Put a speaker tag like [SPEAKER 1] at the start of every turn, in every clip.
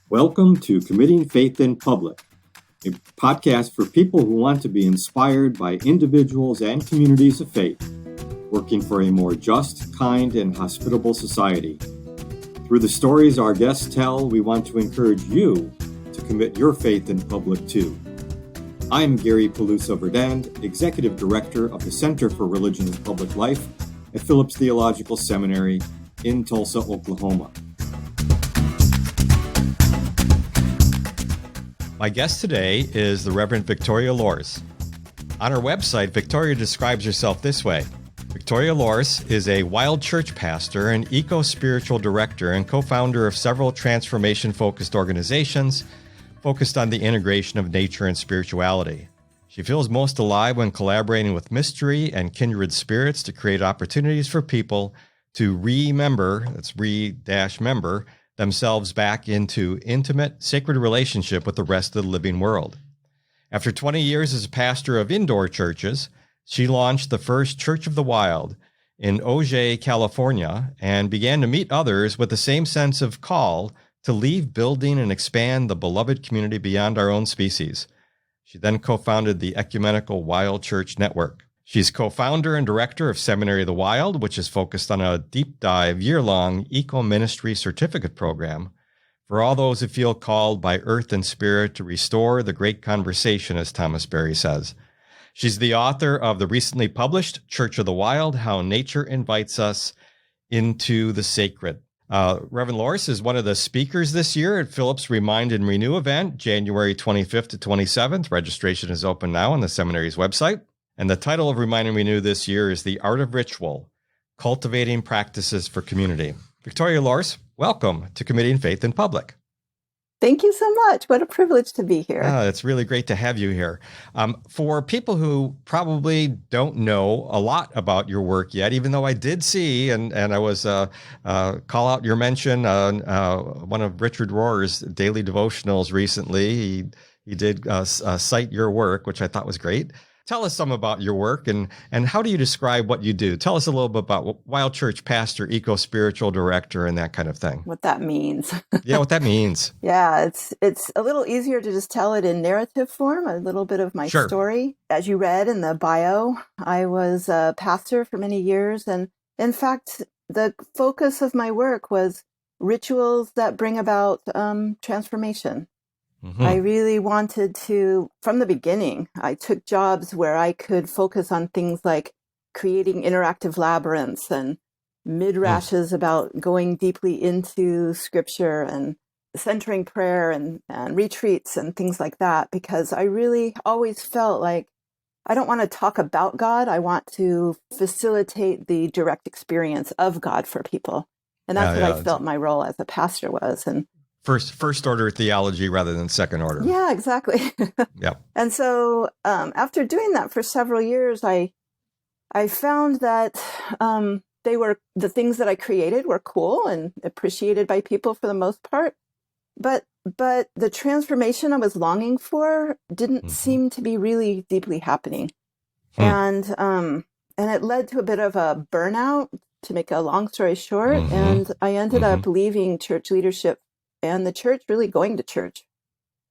[SPEAKER 1] Welcome to Committing Faith in Public, a podcast for people who want to be inspired by individuals and communities of faith, working for a more just, kind, and hospitable society. Through the stories our guests tell, we want to encourage you to commit your faith in public too. I'm Gary Peluso-Verdend, Executive Director of the Center for Religion and Public Life at Phillips Theological Seminary in Tulsa, Oklahoma.
[SPEAKER 2] My guest today is the Reverend Victoria Loorz. On her website, Victoria describes herself this way. Victoria Loorz is a wild church pastor and eco-spiritual director and co-founder of several transformation-focused organizations focused on the integration of nature and spirituality. She feels most alive when collaborating with mystery and kindred spirits to create opportunities for people to remember, that's re-member, themselves back into intimate, sacred relationship with the rest of the living world. After 20 years as a pastor of indoor churches, she launched the first Church of the Wild in Ojai, California, and began to meet others with the same sense of call to leave building and expand the beloved community beyond our own species. She then co-founded the Ecumenical Wild Church Network. She's co-founder and director of Seminary the Wild, which is focused on a deep dive, year-long eco-ministry certificate program for all those who feel called by earth and spirit to restore the great conversation, as Thomas Berry says. She's the author of the recently published Church of the Wild, How Nature Invites Us into the Sacred. Reverend Loorz is one of the speakers this year at Phillips Remind and Renew event, January 25th to 27th. Registration is open now on the seminary's website. And the title of Remind and Renew this year is The Art of Ritual, Cultivating Practices for Community. Victoria Loorz, welcome to Committing Faith in Public.
[SPEAKER 3] Thank you so much. What a privilege to be here.
[SPEAKER 2] It's really great to have you here. For people who probably don't know a lot about your work yet, even though I did see, and I was call out your mention on one of Richard Rohr's daily devotionals recently. He did cite your work, which I thought was great. Tell us some about your work and how do you describe what you do? Tell us a little bit about Wild Church pastor, eco-spiritual director, and that kind of thing.
[SPEAKER 3] What that means.
[SPEAKER 2] Yeah, what that means.
[SPEAKER 3] Yeah, it's a little easier to just tell it in narrative form, a little bit of my story. As you read in the bio, I was a pastor for many years. And in fact, the focus of my work was rituals that bring about transformation. Mm-hmm. I really wanted to, from the beginning, I took jobs where I could focus on things like creating interactive labyrinths and midrashes about going deeply into scripture and centering prayer and retreats and things like that, because I really always felt like I don't want to talk about God. I want to facilitate the direct experience of God for people. And that's what I felt my role as a pastor was. And
[SPEAKER 2] First order theology rather than second order.
[SPEAKER 3] Yeah, exactly.
[SPEAKER 2] Yep.
[SPEAKER 3] And so after doing that for several years, I found that the things that I created were cool and appreciated by people for the most part. But the transformation I was longing for didn't seem to be really deeply happening. And it led to a bit of a burnout, to make a long story short. And I ended up leaving church leadership and the church, really going to church.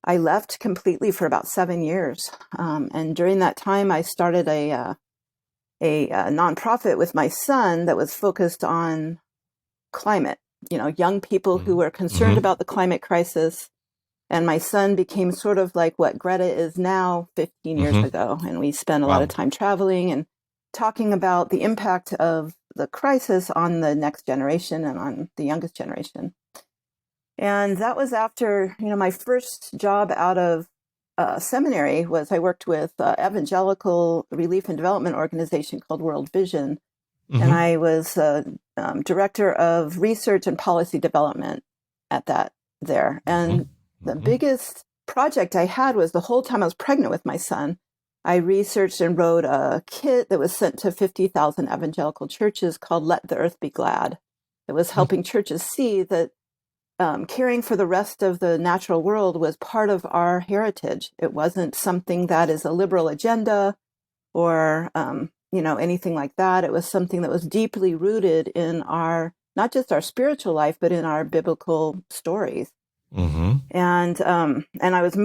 [SPEAKER 3] I left completely for about 7 years. And during that time, I started a nonprofit with my son that was focused on climate, young people who were concerned about the climate crisis. And my son became sort of like what Greta is now 15 years ago. And we spent a lot of time traveling and talking about the impact of the crisis on the next generation and on the youngest generation. And that was after, my first job out of seminary was I worked with an evangelical relief and development organization called World Vision. And I was director of research and policy development at that there. And the biggest project I had was the whole time I was pregnant with my son, I researched and wrote a kit that was sent to 50,000 evangelical churches called Let the Earth Be Glad. It was helping churches see that caring for the rest of the natural world was part of our heritage. It wasn't something that is a liberal agenda or, anything like that. It was something that was deeply rooted in our, not just our spiritual life, but in our biblical stories. And I was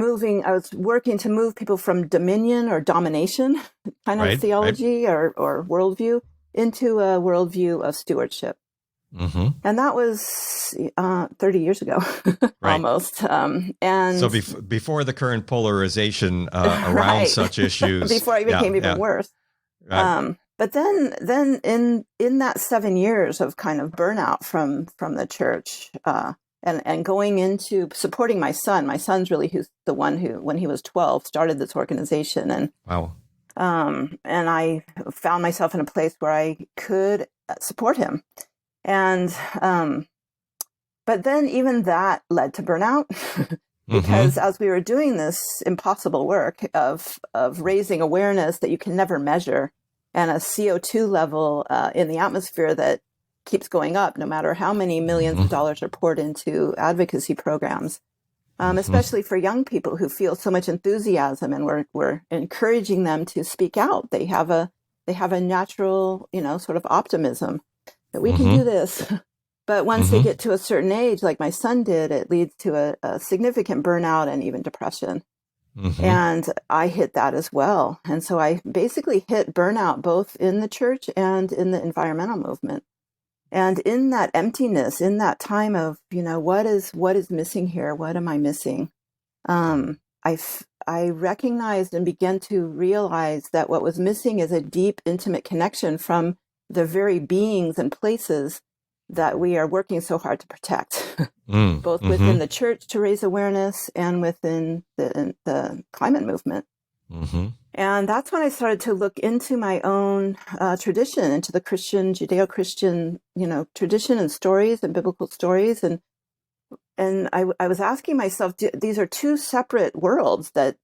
[SPEAKER 3] working to move people from dominion or domination kind of theology or worldview into a worldview of stewardship. And that was 30 years ago, almost. And
[SPEAKER 2] so before the current polarization around such issues,
[SPEAKER 3] before it became even worse. But then in that 7 years of kind of burnout from the church, and going into supporting my son's really who's the one who, when he was 12, started this organization, and and I found myself in a place where I could support him. And, but then even that led to burnout because as we were doing this impossible work of raising awareness that you can never measure, and a CO2 level in the atmosphere that keeps going up no matter how many millions of dollars are poured into advocacy programs, especially for young people who feel so much enthusiasm, and we're encouraging them to speak out. They have a natural, sort of optimism that we can do this. But once they get to a certain age, like my son did, it leads to a significant burnout and even depression. And I hit that as well. And so I basically hit burnout both in the church and in the environmental movement. And in that emptiness, in that time of, what is missing here? What am I missing? I recognized and began to realize that what was missing is a deep, intimate connection from the very beings and places that we are working so hard to protect, both within the church to raise awareness and within the climate movement. And that's when I started to look into my own tradition, into the Christian, Judeo-Christian, tradition and stories and biblical stories. And I was asking myself, these are two separate worlds that,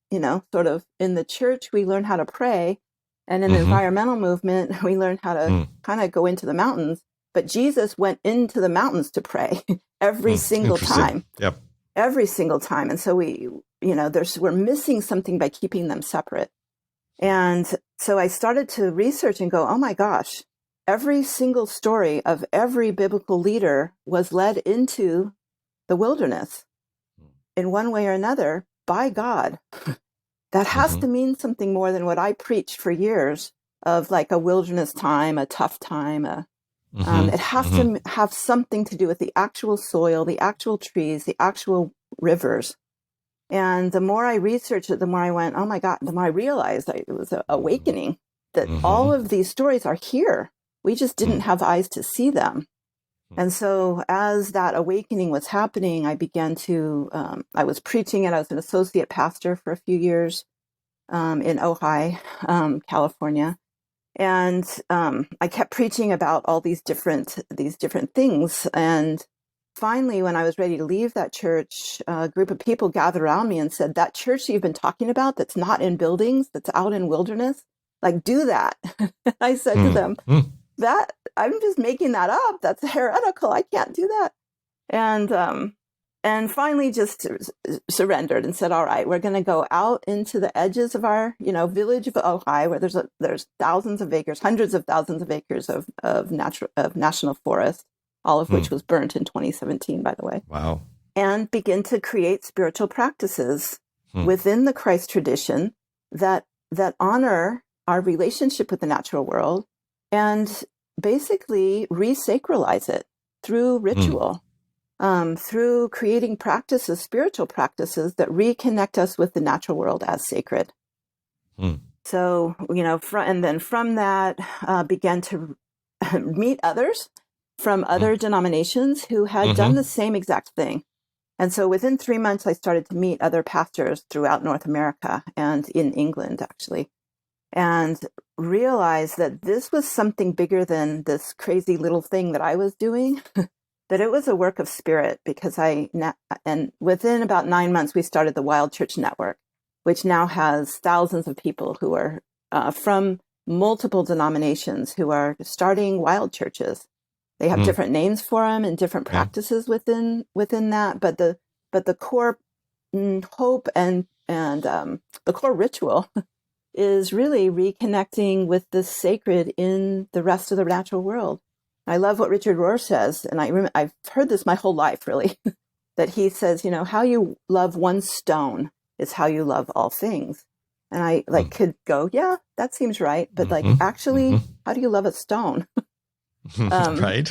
[SPEAKER 3] sort of in the church, we learn how to pray. And in the environmental movement, we learn how to kind of go into the mountains. But Jesus went into the mountains to pray every single time.
[SPEAKER 2] Yep.
[SPEAKER 3] Every single time. And so we're missing something by keeping them separate. And so I started to research and go, oh my gosh, every single story of every biblical leader was led into the wilderness in one way or another by God. That has to mean something more than what I preached for years of like a wilderness time, a tough time. It has to have something to do with the actual soil, the actual trees, the actual rivers. And the more I researched it, the more I went, oh my God, the more I realized it was an awakening that all of these stories are here. We just didn't have eyes to see them. And so as that awakening was happening, I began to, I was preaching it. I was an associate pastor for a few years in Ojai, California. And I kept preaching about all these different things. And finally, when I was ready to leave that church, a group of people gathered around me and said, that church you've been talking about that's not in buildings, that's out in wilderness, like do that. I said to them, that I'm just making that up. That's heretical. I can't do that. And finally just surrendered and said, all right, we're going to go out into the edges of our, village of Ojai, where there's thousands of acres, hundreds of thousands of acres of national forest, all of which was burnt in 2017, by the way.
[SPEAKER 2] Wow.
[SPEAKER 3] And begin to create spiritual practices within the Christ tradition that honor our relationship with the natural world, and basically resacralize it through ritual, through creating practices, spiritual practices that reconnect us with the natural world as sacred. So, and then from that, began to meet others from other denominations who had done the same exact thing. And so within 3 months, I started to meet other pastors throughout North America and in England, actually, and realized that this was something bigger than this crazy little thing that I was doing, that it was a work of spirit, because and within about 9 months, we started the Wild Church Network, which now has thousands of people who are from multiple denominations who are starting wild churches. They have different names for them and different practices within that, but the core hope and the core ritual is really reconnecting with the sacred in the rest of the natural world. I love what Richard Rohr says, and I've heard this my whole life, really. that he says, how you love one stone is how you love all things. And I could go, yeah, that seems right. But actually, how do you love a stone?
[SPEAKER 2] Right.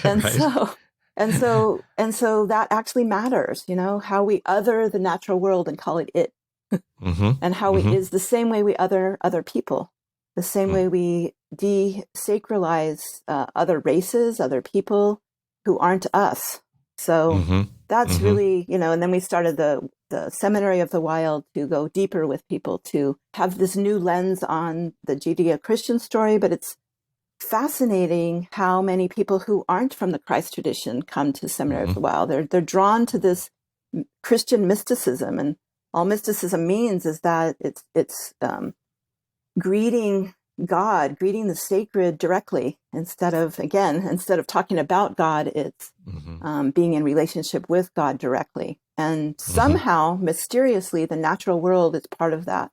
[SPEAKER 3] And so that actually matters, how we other the natural world and call it. And how we is the same way we other people, the same way we desacralize other races, other people who aren't us. So that's really, and then we started the Seminary of the Wild to go deeper with people, to have this new lens on the Judeo-Christian story. But it's fascinating how many people who aren't from the Christ tradition come to Seminary of the Wild. They're drawn to this Christian mysticism, and all mysticism means is that it's greeting God, greeting the sacred directly, instead of talking about God, it's being in relationship with God directly. And somehow, mysteriously, the natural world is part of that.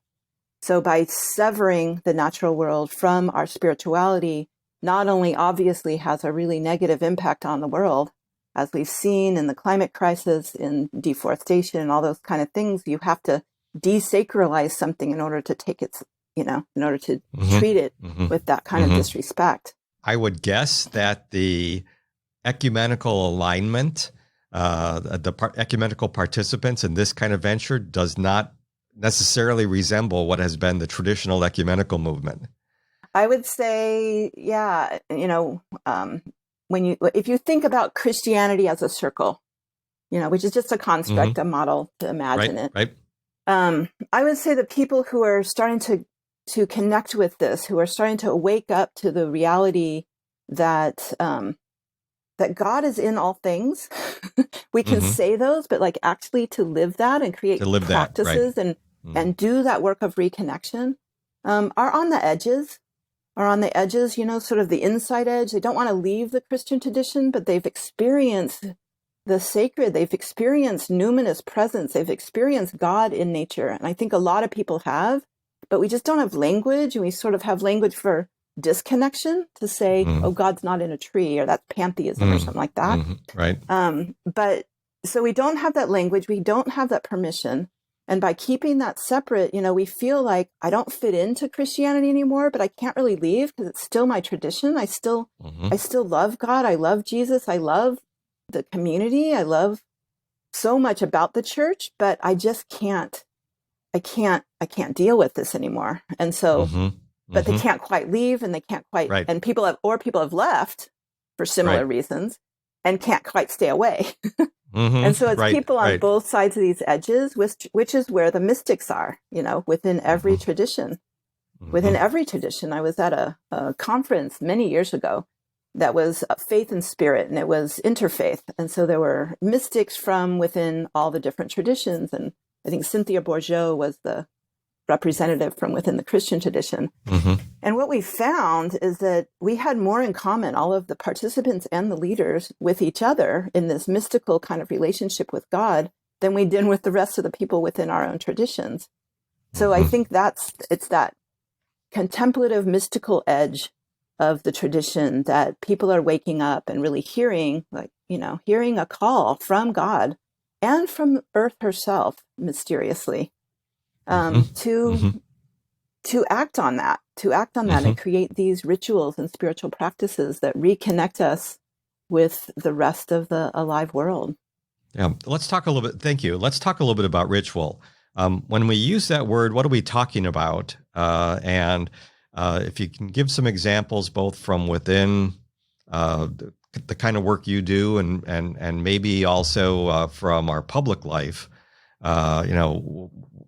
[SPEAKER 3] So by severing the natural world from our spirituality, not only obviously has a really negative impact on the world, as we've seen in the climate crisis, in deforestation, and all those kind of things, you have to desacralize something in order to take its, in order to treat it with that kind of disrespect.
[SPEAKER 2] I would guess that the ecumenical alignment, the ecumenical participants in this kind of venture does not necessarily resemble what has been the traditional ecumenical movement.
[SPEAKER 3] I would say, yeah, if you think about Christianity as a circle, which is just a construct, a model to imagine it. Right. I would say the people who are starting to connect with this, who are starting to wake up to the reality that that God is in all things. We can say those, but actually to live that and create practices and do that work of reconnection, are on the edges. Sort of the inside edge. They don't want to leave the Christian tradition, but they've experienced the sacred. They've experienced numinous presence. They've experienced God in nature. And I think a lot of people have, but we just don't have language. And we sort of have language for disconnection, to say, oh, God's not in a tree, or that's pantheism or something like that.
[SPEAKER 2] Right.
[SPEAKER 3] But so we don't have that language. We don't have that permission. And by keeping that separate, we feel like I don't fit into Christianity anymore, but I can't really leave because it's still my tradition. I still love God. I love Jesus. I love the community. I love so much about the church, but I just can't deal with this anymore. And so, but they can't quite leave, and they can't quite, and people have left for similar reasons and can't quite stay away. And so it's people on both sides of these edges, which is where the mystics are, within every tradition. Within every tradition. I was at a conference many years ago that was faith and spirit, and it was interfaith. And so there were mystics from within all the different traditions. And I think Cynthia Bourgeau was the representative from within the Christian tradition. And what we found is that we had more in common, all of the participants and the leaders, with each other in this mystical kind of relationship with God than we did with the rest of the people within our own traditions. So I think it's that contemplative, mystical edge of the tradition that people are waking up and really hearing, hearing a call from God and from Earth herself, mysteriously, to act on that, and create these rituals and spiritual practices that reconnect us with the rest of the alive world.
[SPEAKER 2] Yeah. Let's talk a little bit. Thank you. Let's talk a little bit about ritual. When we use that word, what are we talking about? And if you can give some examples, both from within the kind of work you do, and maybe also from our public life,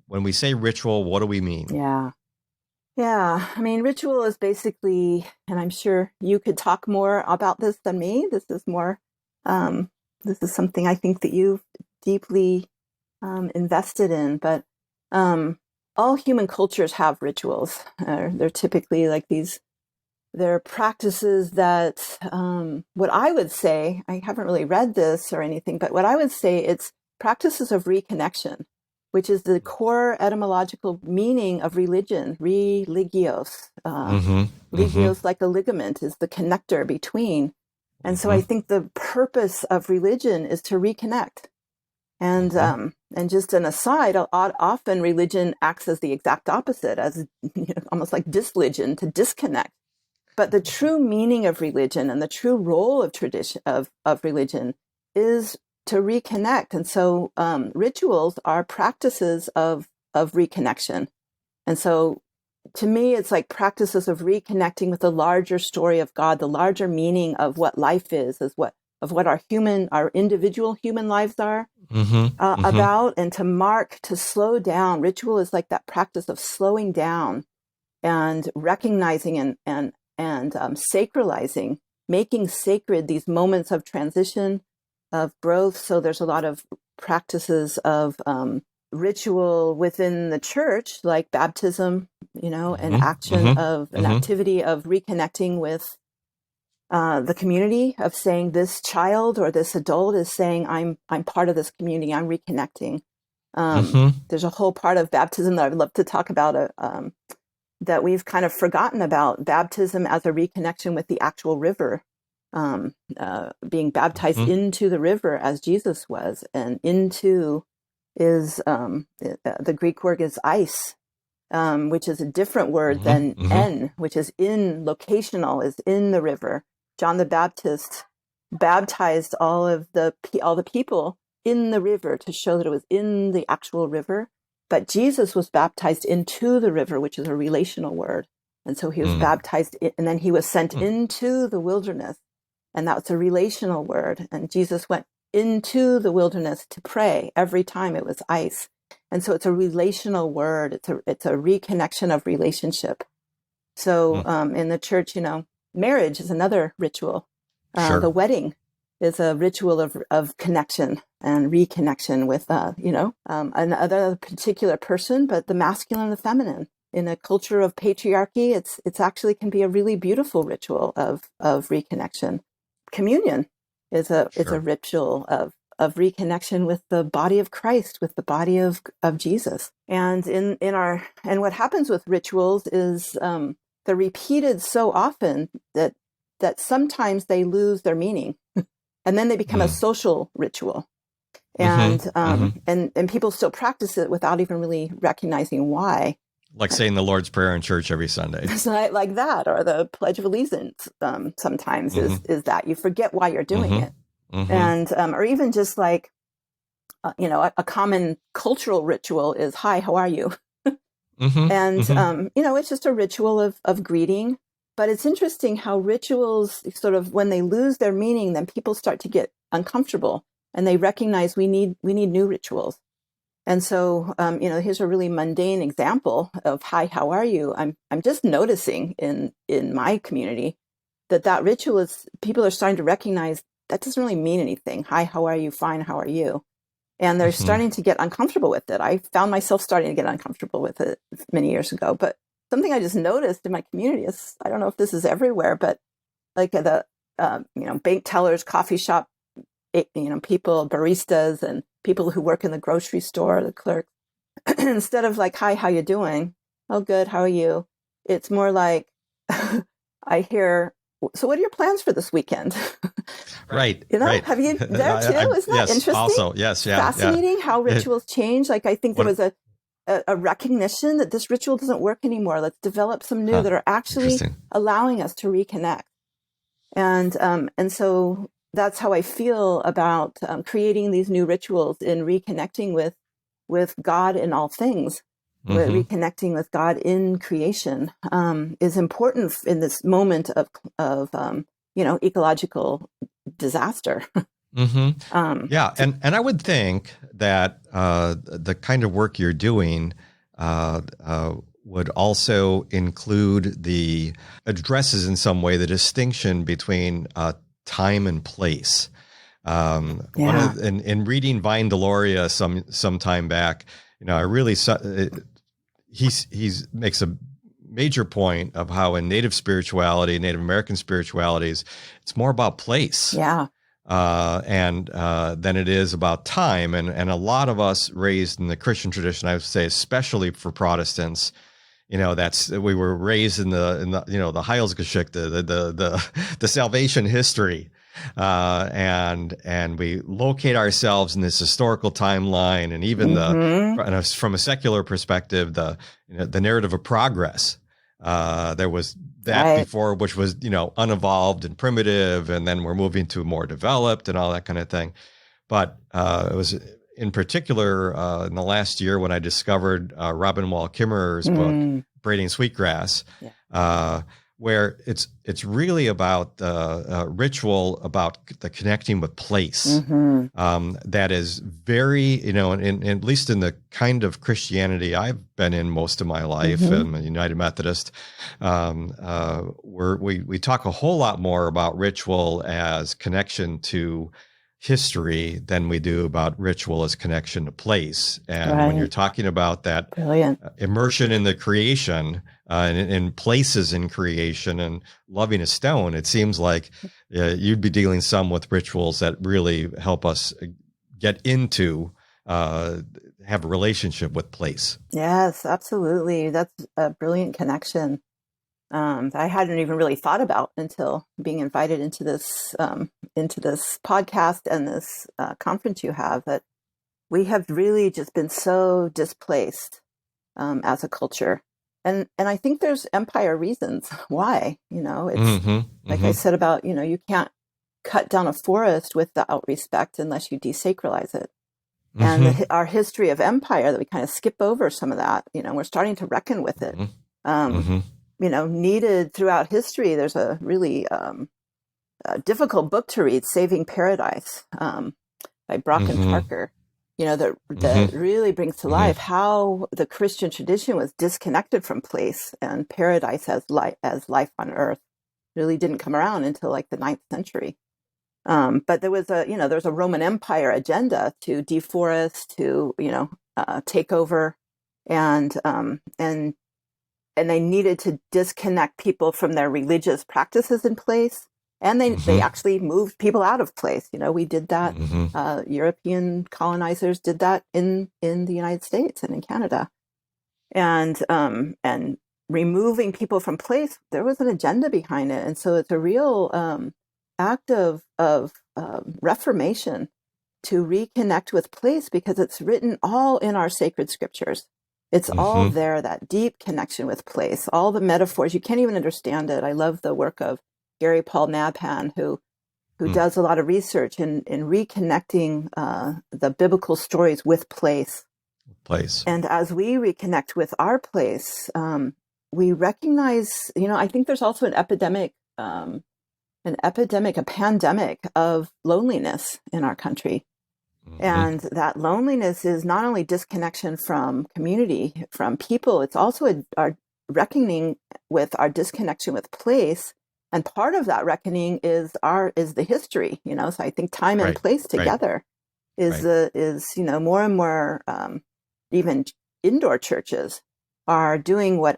[SPEAKER 2] when we say ritual, what do we mean?
[SPEAKER 3] Yeah. I mean, ritual is basically, and I'm sure you could talk more about this than me. This is more, this is something I think that you've deeply invested in, but all human cultures have rituals. They're typically they're practices that, what I would say, I haven't really read this or anything, but what I would say, it's practices of reconnection, which is the core etymological meaning of religion, religios. Ligios, like a ligament, is the connector between. And so I think the purpose of religion is to reconnect. And just an aside, often religion acts as the exact opposite, as almost like disreligion, to disconnect. But the true meaning of religion and the true role of tradition of religion is to reconnect. And so rituals are practices of reconnection. And so to me, it's like practices of reconnecting with the larger story of God, the larger meaning of what life is what our individual human lives are about, and to slow down. Ritual is like that practice of slowing down and recognizing and sacralizing, making sacred these moments of transition, of growth. So there's a lot of practices of ritual within the church, like baptism, an action of an activity of reconnecting with the community, of saying this child or this adult is saying, I'm part of this community, I'm reconnecting. There's a whole part of baptism that I'd love to talk about, that we've kind of forgotten about, baptism as a reconnection with the actual river, being baptized into the river as Jesus was. And into is, the Greek word is eis, which is a different word than en, which is in, locational, is in the river. John the Baptist baptized all the people in the river to show that it was in the actual river. But Jesus was baptized into the river, which is a relational word. And so he was baptized, and then he was sent into the wilderness. And that's a relational word. And Jesus went into the wilderness to pray every time. It was eis. And so it's a relational word. It's a reconnection of relationship. So in the church, marriage is another ritual.
[SPEAKER 2] Sure.
[SPEAKER 3] The wedding is a ritual of connection and reconnection with, another particular person, but the masculine and the feminine. In a culture of patriarchy, it's actually can be a really beautiful ritual of reconnection. Communion is a ritual of reconnection with the body of Christ, with the body of Jesus. And and what happens with rituals is they're repeated so often that sometimes they lose their meaning. And then they become a social ritual. And and people still practice it without even really recognizing why.
[SPEAKER 2] Like saying the Lord's Prayer in church every Sunday.
[SPEAKER 3] It's not like that, or the Pledge of Allegiance sometimes is that. You forget why you're doing it. And or even just like, a common cultural ritual is, hi, how are you? And, it's just a ritual of greeting. But it's interesting how rituals sort of, when they lose their meaning, then people start to get uncomfortable, and they recognize we need new rituals. And so, here's a really mundane example of, hi, how are you? I'm just noticing in my community that ritual is, people are starting to recognize that doesn't really mean anything. Hi, how are you? Fine, how are you? And they're starting to get uncomfortable with it. I found myself starting to get uncomfortable with it many years ago. But something I just noticed in my community is, I don't know if this is everywhere, but like the, bank tellers, coffee shop, people, baristas, and people who work in the grocery store, the clerks, instead of like, hi, how you doing? Oh, good. How are you? It's more like, I hear, so what are your plans for this weekend?
[SPEAKER 2] Right.
[SPEAKER 3] Right. Have you there too? Isn't that interesting?
[SPEAKER 2] Also, yes. Yeah.
[SPEAKER 3] Fascinating how rituals change. Like, I think there was a recognition that this ritual doesn't work anymore. Let's develop some new that are actually allowing us to reconnect. And so that's how I feel about creating these new rituals in reconnecting with God in all things. Reconnecting with God in creation is important in this moment of ecological disaster.
[SPEAKER 2] Yeah, and I would think that the kind of work you're doing would also include addresses in some way the distinction between time and place. In reading Vine Deloria some time back, I really saw he makes a major point of how in Native spirituality, Native American spiritualities, it's more about place.
[SPEAKER 3] Yeah.
[SPEAKER 2] Than it is about time. And a lot of us raised in the Christian tradition, I would say, especially for Protestants, we were raised in the Heilsgeschichte, the salvation history. and we locate ourselves in this historical timeline, and even from a secular perspective, the narrative of progress. There was that before, which was unevolved and primitive, and then we're moving to more developed and all that kind of thing. But it was in particular in the last year when I discovered Robin Wall Kimmerer's book, Braiding Sweetgrass, where it's really about ritual, about the connecting with place. That is very, in at least in the kind of Christianity I've been in most of my life, I'm a United Methodist, we talk a whole lot more about ritual as connection to history than we do about ritual as connection to place. And when you're talking about that immersion in the creation, in places in creation and loving a stone, it seems like you'd be dealing some with rituals that really help us get into, have a relationship with place.
[SPEAKER 3] Yes, absolutely. That's a brilliant connection. I hadn't even really thought about until being invited into this podcast and this conference you have, that we have really just been so displaced as a culture, and I think there's empire reasons why. It's like I said about you can't cut down a forest without respect unless you desacralize it, and our history of empire that we kind of skip over some of that. We're starting to reckon with it. Needed throughout history. There's a really difficult book to read, Saving Paradise, by Brock and Parker, that really brings to life how the Christian tradition was disconnected from place, and paradise as life on earth really didn't come around until like the 9th century. But there was a Roman Empire agenda to deforest, to, take over, and they needed to disconnect people from their religious practices in place. And they actually moved people out of place. We did that. European colonizers did that in the United States and in Canada. And removing people from place, there was an agenda behind it. And so it's a real act of reformation to reconnect with place, because it's written all in our sacred scriptures. It's all there, that deep connection with place, all the metaphors. You can't even understand it. I love the work of Gary Paul Nabhan, who does a lot of research in reconnecting the biblical stories with place. And as we reconnect with our place, we recognize, I think there's also a pandemic of loneliness in our country. And that loneliness is not only disconnection from community, from people, it's also our reckoning with our disconnection with place. And part of that reckoning is the history, so I think time and place together is more and more, even indoor churches are doing what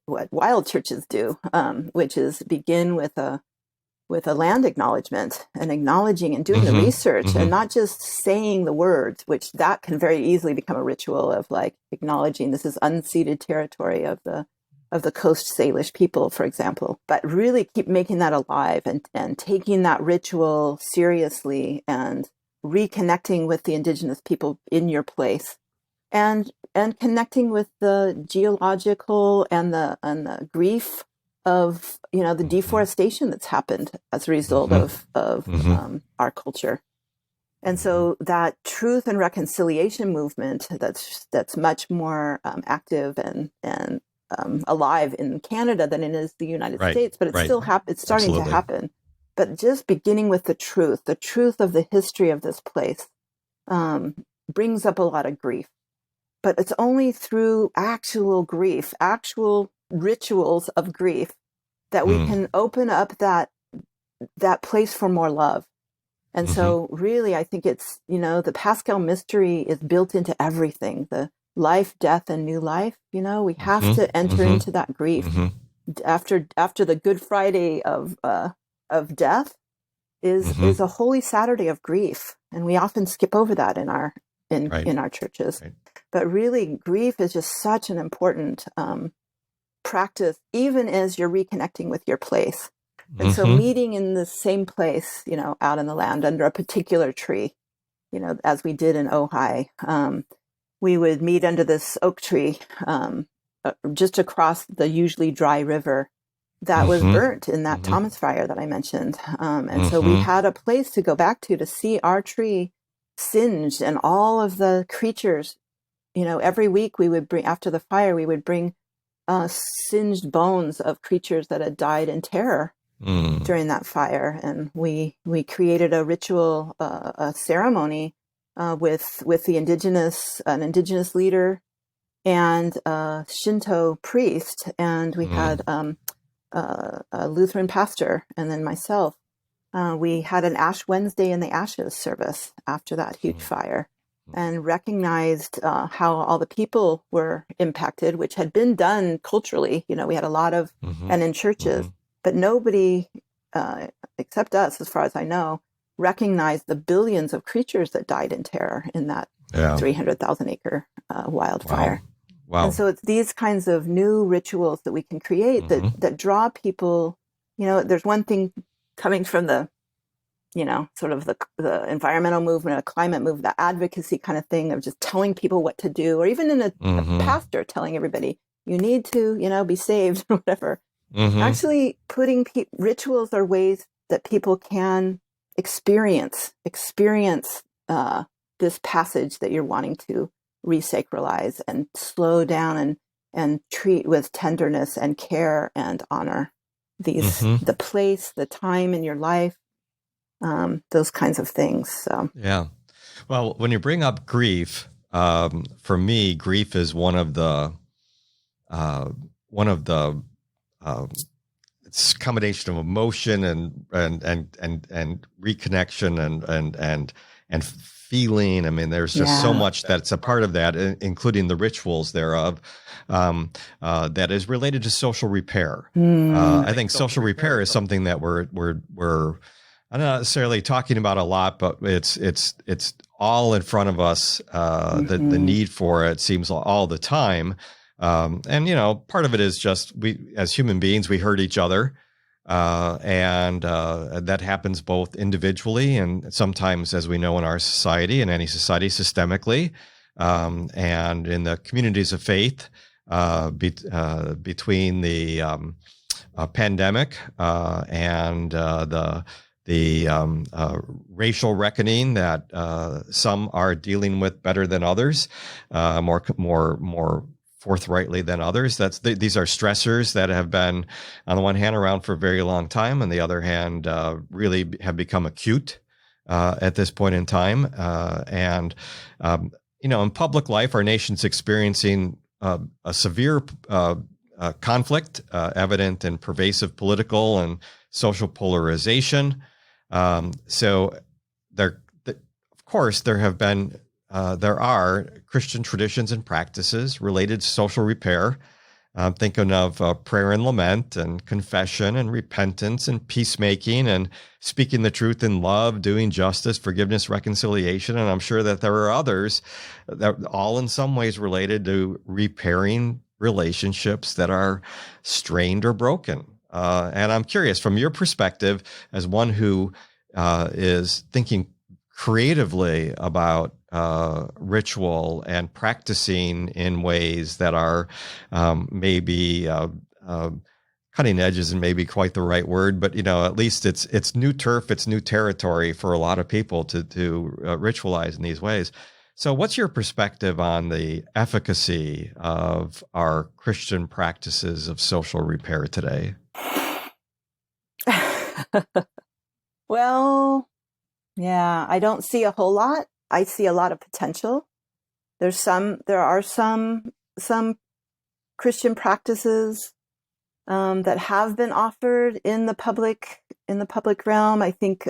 [SPEAKER 3] wild churches do, which is begin with a land acknowledgement and acknowledging and doing the research and not just saying the words, which that can very easily become a ritual of like acknowledging this is unceded territory of the Coast Salish people, for example, but really keep making that alive and taking that ritual seriously and reconnecting with the indigenous people in your place and connecting with the geological and the grief of the deforestation that's happened as a result of our culture. And so that truth and reconciliation movement that's much more active and alive in Canada than it is the United States, but it's still it's starting to happen. But just beginning with the truth of the history of this place brings up a lot of grief. But it's only through actual grief, actual rituals of grief, that we can open up that place for more love. And so really, I think it's, the Paschal mystery is built into everything, the life, death, and new life. We have to enter into that grief. After the Good Friday of death is a Holy Saturday of grief. And we often skip over that in our churches. But really, grief is just such an important practice, even as you're reconnecting with your place. And so
[SPEAKER 2] Mm-hmm.
[SPEAKER 3] meeting in the same place, out in the land under a particular tree, as we did in Ojai, we would meet under this oak tree just across the usually dry river that was
[SPEAKER 2] Mm-hmm.
[SPEAKER 3] burnt in that
[SPEAKER 2] Mm-hmm.
[SPEAKER 3] Thomas fire that I mentioned. And so we had a place to go back to see our tree singed and all of the creatures. Every week we would bring, after the fire, we would bring singed bones of creatures that had died in terror during that fire. And we created a ritual, a ceremony with an indigenous leader and a Shinto priest. And we had a Lutheran pastor, and then myself. We had an Ash Wednesday in the Ashes service after that huge fire, and recognized how all the people were impacted, which had been done culturally. We had a lot of, and in churches, but nobody, except us, as far as I know, recognized the billions of creatures that died in terror in that 300,000 acre wildfire.
[SPEAKER 2] Wow.
[SPEAKER 3] And so it's these kinds of new rituals that we can create that draw people. There's one thing coming from the, sort of the environmental movement, a climate movement, the advocacy kind of thing of just telling people what to do, or even in a pastor telling everybody, you need to, be saved or whatever. Actually putting rituals are ways that people can experience this passage that you're wanting to resacralize and slow down and treat with tenderness and care and honor the place, the time in your life, those kinds of things. So
[SPEAKER 2] yeah. Well, when you bring up grief, for me, grief is one of the it's a combination of emotion and reconnection and feeling. I mean, there's just so much that's a part of that, including the rituals thereof, that is related to social repair. I think social repair is something that we're I'm not necessarily talking about a lot, but it's all in front of us. The need for it seems all the time. And part of it is just we, as human beings, we hurt each other. And that happens both individually and sometimes, as we know, in our society, in any society, systemically, and in the communities of faith, between the pandemic and the racial reckoning that some are dealing with better than others, more forthrightly than others. These are stressors that have been, on the one hand, around for a very long time, on the other hand, really have become acute at this point in time. And in public life, our nation's experiencing a severe conflict, evident in pervasive political and social polarization. So there are Christian traditions and practices related to social repair. Thinking of prayer and lament and confession and repentance and peacemaking and speaking the truth in love, doing justice, forgiveness, reconciliation. And I'm sure that there are others that are all in some ways related to repairing relationships that are strained or broken. And I'm curious, from your perspective, as one who is thinking creatively about ritual and practicing in ways that are maybe cutting edge isn't maybe quite the right word, but at least it's new turf, it's new territory for a lot of people to ritualize in these ways. So what's your perspective on the efficacy of our Christian practices of social repair today?
[SPEAKER 3] Well, yeah, I don't see a whole lot. I see a lot of potential. There are some Christian practices that have been offered in the public realm. I think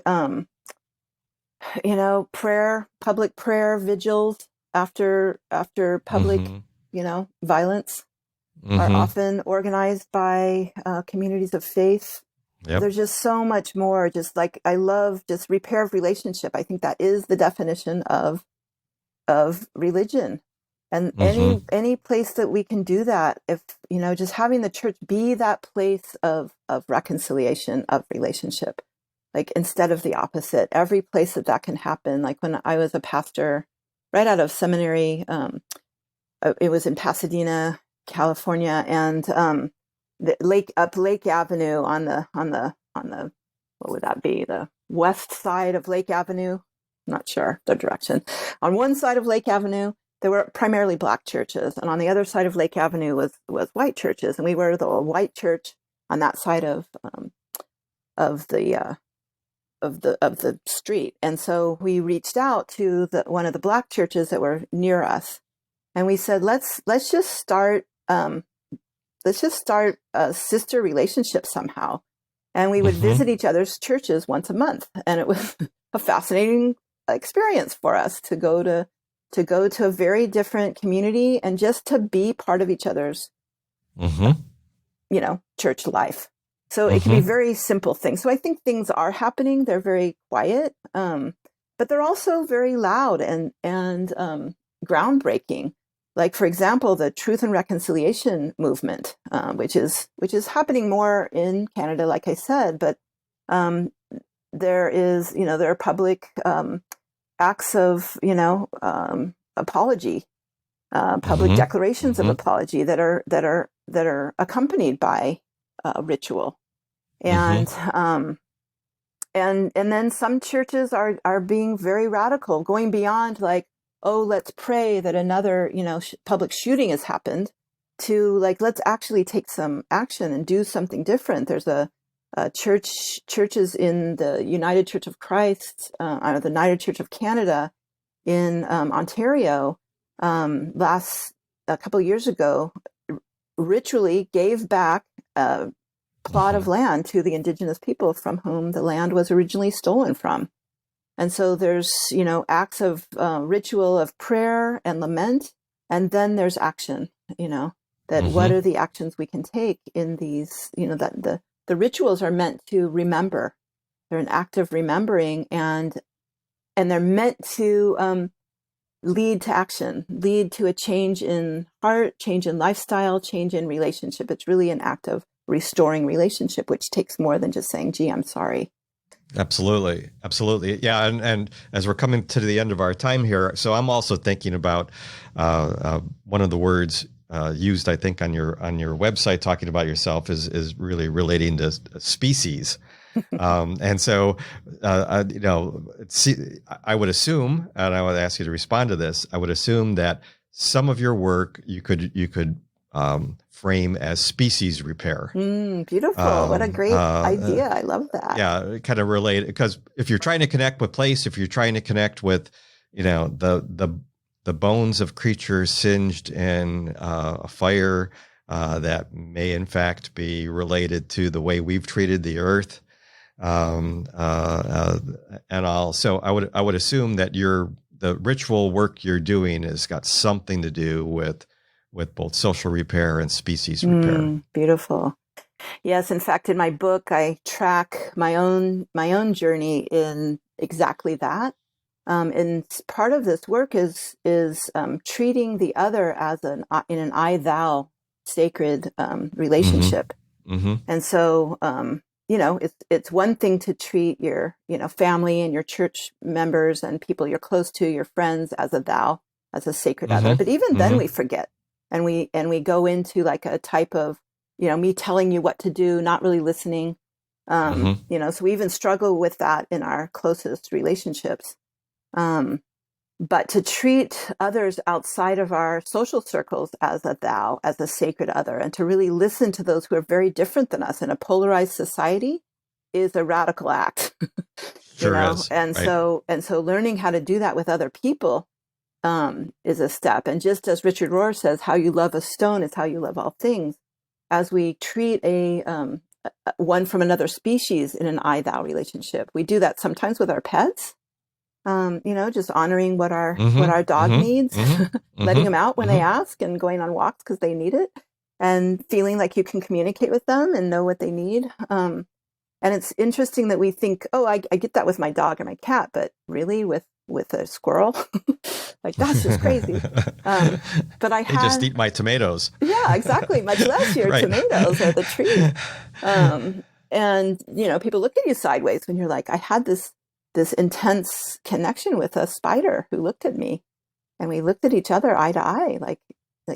[SPEAKER 3] public prayer vigils after public violence are often organized by communities of faith. Yep. There's just so much more. Just like I love just repair of relationship. I think that is the definition of religion. And
[SPEAKER 2] Mm-hmm.
[SPEAKER 3] any place that we can do that, if, just having the church be that place of reconciliation, of relationship, like instead of the opposite, every place that can happen. Like when I was a pastor right out of seminary, it was in Pasadena, California, and the Lake Avenue on the what would that be? The west side of Lake Avenue. Not sure the direction. On one side of Lake Avenue, there were primarily Black churches, and on the other side of Lake Avenue was white churches, and we were the white church on that side of the street. And so we reached out to one of the Black churches that were near us, and we said, let's just start a sister relationship somehow. And we would visit each other's churches once a month, and it was a fascinating experience for us to go to a very different community and just to be part of each other's, church life. So it can be very simple things. So I think things are happening. They're very quiet, but they're also very loud and groundbreaking. Like, for example, the Truth and Reconciliation movement, which is happening more in Canada, like I said, but there are public acts of apology, public declarations of apology that are accompanied by ritual, and then some churches are being very radical, going beyond like, oh, let's pray that another, public shooting has happened, to like, let's actually take some action and do something different. There's a churches in the United Church of Christ, the United Church of Canada in Ontario, a couple of years ago, ritually gave back a plot of land to the Indigenous people from whom the land was originally stolen from. And so there's, acts of ritual of prayer and lament, and then there's action, that what are the actions we can take in these, that the rituals are meant to remember. They're an act of remembering, and they're meant to lead to action, lead to a change in heart, change in lifestyle, change in relationship. It's really an act of restoring relationship, which takes more than just saying, gee, I'm sorry.
[SPEAKER 2] Absolutely. Absolutely. Yeah. And as we're coming to the end of our time here, so I'm also thinking about one of the words used, I think, on your website, talking about yourself is really relating to species. And so, I would assume, and I would ask you to respond to this, I would assume that some of your work you could frame as species repair.
[SPEAKER 3] Beautiful. What a great idea. I love that.
[SPEAKER 2] Yeah, kind of related, because if you're trying to connect with place, if you're trying to connect with, the bones of creatures singed in a fire that may in fact be related to the way we've treated the earth, and all. So I would assume that the ritual work you're doing has got something to do with both social repair and species repair.
[SPEAKER 3] Beautiful. Yes, in fact, in my book, I track my own journey in exactly that. And part of this work is treating the other as in an I-thou sacred relationship. And so, it's one thing to treat your, family and your church members and people you're close to, your friends, as a thou, as a sacred other. But even then we forget. And we go into like a type of, me telling you what to do, not really listening. So we even struggle with that in our closest relationships. But to treat others outside of our social circles as a thou, as a sacred other, and to really listen to those who are very different than us in a polarized society is a radical act.
[SPEAKER 2] Sure is.
[SPEAKER 3] And right. so learning how to do that with other people is a step. And just as Richard Rohr says, how you love a stone is how you love all things. As we treat one from another species in an I-thou relationship, we do that sometimes with our pets. Just honoring what our dog needs, letting them out when they ask, and going on walks because they need it, and feeling like you can communicate with them and know what they need. And And it's interesting that we think, oh, I get that with my dog or my cat, but really with a squirrel, like that's just crazy. But I
[SPEAKER 2] They just eat my tomatoes.
[SPEAKER 3] Yeah, exactly. Much less your tomatoes or the tree. And people look at you sideways when you're like, I had this intense connection with a spider who looked at me, and we looked at each other eye to eye. Like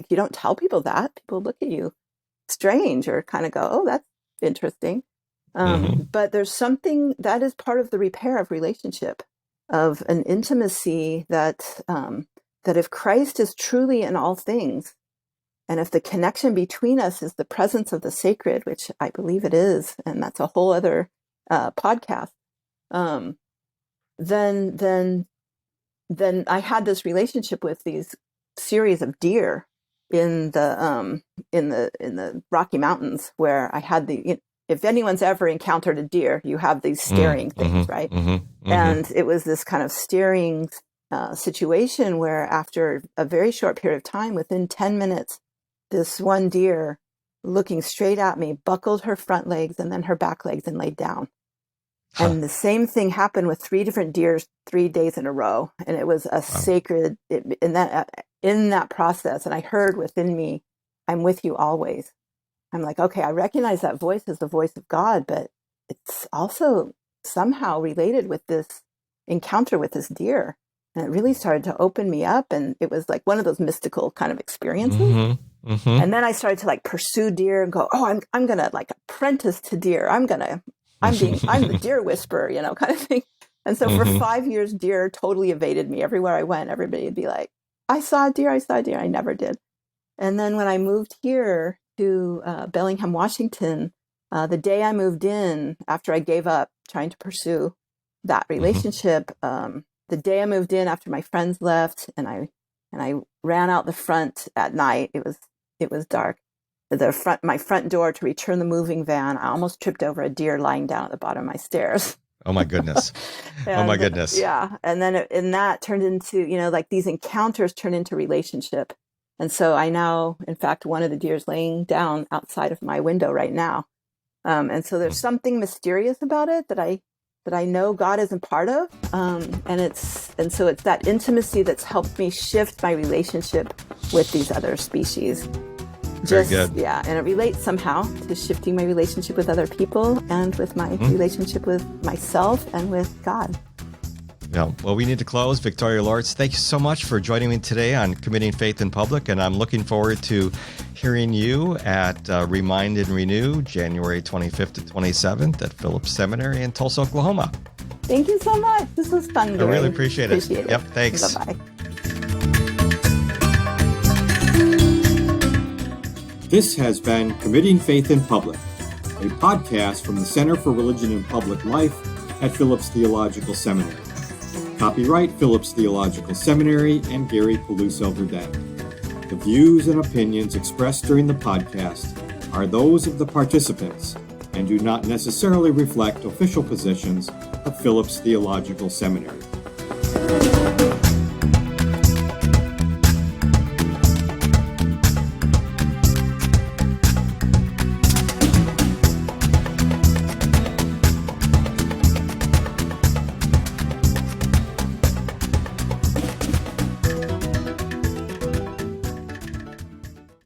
[SPEAKER 3] you don't tell people that. People look at you strange or kind of go, oh, that's interesting. But there's something that is part of the repair of relationship, of an intimacy that if Christ is truly in all things, and if the connection between us is the presence of the sacred, which I believe it is, and that's a whole other podcast, then I had this relationship with these series of deer in the Rocky Mountains, where I had if anyone's ever encountered a deer, you have these staring things, right? And it was this kind of staring situation where after a very short period of time, within 10 minutes, this one deer looking straight at me buckled her front legs and then her back legs and laid down. And the same thing happened with 3 different deer 3 days in a row. And it was a sacred, in that process. And I heard within me, I'm with you always. I'm like, okay, I recognize that voice as the voice of God, but it's also somehow related with this encounter with this deer. And it really started to open me up. And it was like one of those mystical kind of experiences. And then I started to like pursue deer and go, oh, I'm going to like apprentice to deer. I'm the deer whisperer, kind of thing. And so for 5 years, deer totally evaded me. Everywhere I went, everybody would be like, I saw a deer. I never did. And then when I moved here to Bellingham, Washington, the day I moved in, after I gave up trying to pursue that relationship, the day I moved in after my friends left, and I ran out the front at night. It was dark. My front door to return the moving van, I almost tripped over a deer lying down at the bottom of my stairs.
[SPEAKER 2] Oh my goodness. Oh my goodness.
[SPEAKER 3] Yeah. And then that turned into, like these encounters turn into relationship. And so I now, in fact, one of the deer's laying down outside of my window right now. And so there's something mysterious about it that I know God isn't part of. And so it's that intimacy that's helped me shift my relationship with these other species.
[SPEAKER 2] Very good.
[SPEAKER 3] Yeah. And it relates somehow to shifting my relationship with other people and with my relationship with myself and with God.
[SPEAKER 2] Yeah. Well, we need to close. Victoria Loorz, thank you so much for joining me today on Committing Faith in Public. And I'm looking forward to hearing you at Remind and Renew, January 25th to 27th at Phillips Seminary in Tulsa, Oklahoma.
[SPEAKER 3] Thank you so much. This was fun, Gary.
[SPEAKER 2] I really appreciate it. Yep. Thanks.
[SPEAKER 3] Bye-bye.
[SPEAKER 1] This has been Committing Faith in Public, a podcast from the Center for Religion and Public Life at Phillips Theological Seminary. Copyright Phillips Theological Seminary and Gary Peluso-Verdend. The views and opinions expressed during the podcast are those of the participants and do not necessarily reflect official positions of Phillips Theological Seminary.